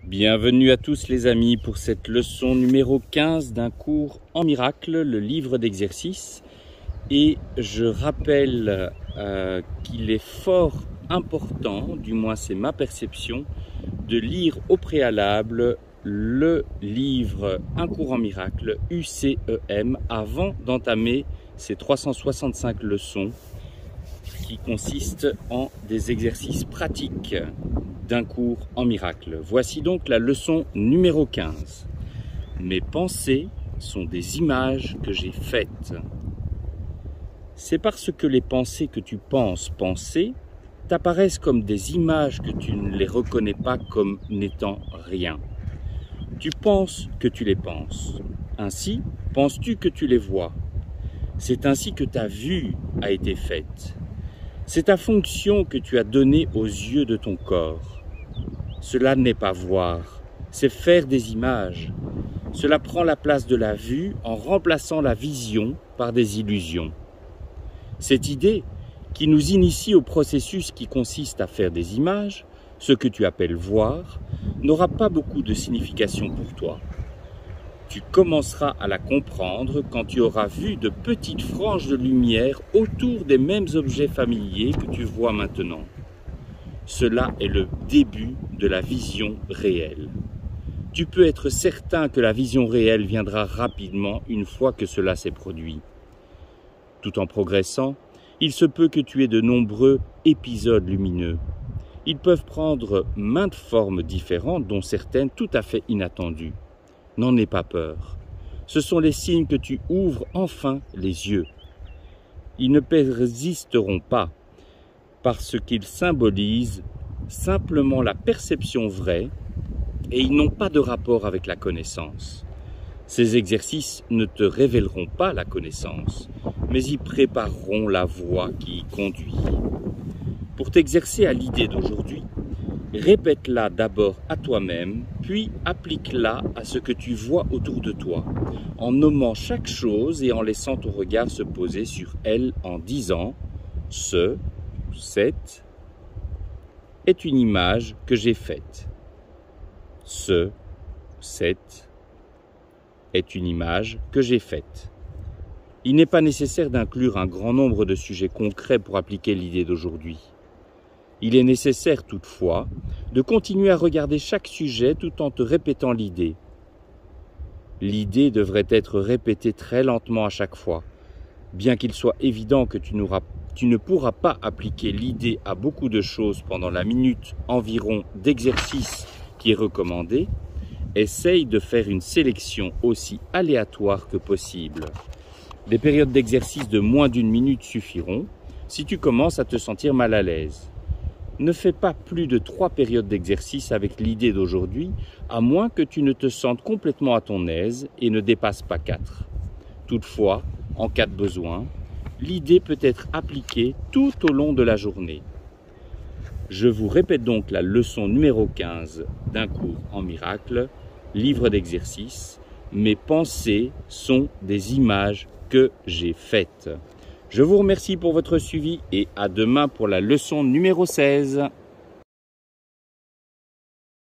Bienvenue à tous les amis pour cette leçon numéro 15 d'un cours en miracle, le livre d'exercices. Et je rappelle qu'il est fort important, du moins c'est ma perception, de lire au préalable le livre Un cours en miracle, UCEM, avant d'entamer ces 365 leçons qui consistent en des exercices pratiques d'un cours en miracle. Voici donc la leçon numéro 15. Mes pensées sont des images que j'ai faites. C'est parce que les pensées que tu penses penser t'apparaissent comme des images que tu ne les reconnais pas comme n'étant rien. Tu penses que tu les penses. Ainsi, penses-tu que tu les vois. C'est ainsi que ta vue a été faite. C'est ta fonction que tu as donnée aux yeux de ton corps. Cela n'est pas voir, c'est faire des images. Cela prend la place de la vue en remplaçant la vision par des illusions. Cette idée qui nous initie au processus qui consiste à faire des images, ce que tu appelles voir, n'aura pas beaucoup de signification pour toi. Tu commenceras à la comprendre quand tu auras vu de petites franges de lumière autour des mêmes objets familiers que tu vois maintenant. Cela est le début de la vision réelle. Tu peux être certain que la vision réelle viendra rapidement une fois que cela s'est produit. Tout en progressant, il se peut que tu aies de nombreux épisodes lumineux. Ils peuvent prendre maintes formes différentes, dont certaines tout à fait inattendues. N'en aie pas peur. Ce sont les signes que tu ouvres enfin les yeux. Ils ne persisteront pas parce qu'ils symbolisent simplement la perception vraie et ils n'ont pas de rapport avec la connaissance. Ces exercices ne te révéleront pas la connaissance, mais y prépareront la voie qui y conduit. Pour t'exercer à l'idée d'aujourd'hui, répète-la d'abord à toi-même, puis applique-la à ce que tu vois autour de toi, en nommant chaque chose et en laissant ton regard se poser sur elle en disant « cette est une image que j'ai faite. Cette est une image que j'ai faite. » Il n'est pas nécessaire d'inclure un grand nombre de sujets concrets pour appliquer l'idée d'aujourd'hui. Il est nécessaire toutefois de continuer à regarder chaque sujet tout en te répétant l'idée. L'idée devrait être répétée très lentement à chaque fois, bien qu'il soit évident que tu ne pourras pas appliquer l'idée à beaucoup de choses pendant la minute environ d'exercice qui est recommandée. Essaye de faire une sélection aussi aléatoire que possible. Des périodes d'exercice de moins d'une minute suffiront si tu commences à te sentir mal à l'aise. Ne fais pas plus de 3 périodes d'exercice avec l'idée d'aujourd'hui, à moins que tu ne te sentes complètement à ton aise et ne dépasse pas 4. Toutefois, en cas de besoin, l'idée peut être appliquée tout au long de la journée. Je vous répète donc la leçon numéro 15 d'un cours en miracle, livre d'exercices. Mes pensées sont des images que j'ai faites. Je vous remercie pour votre suivi et à demain pour la leçon numéro 16.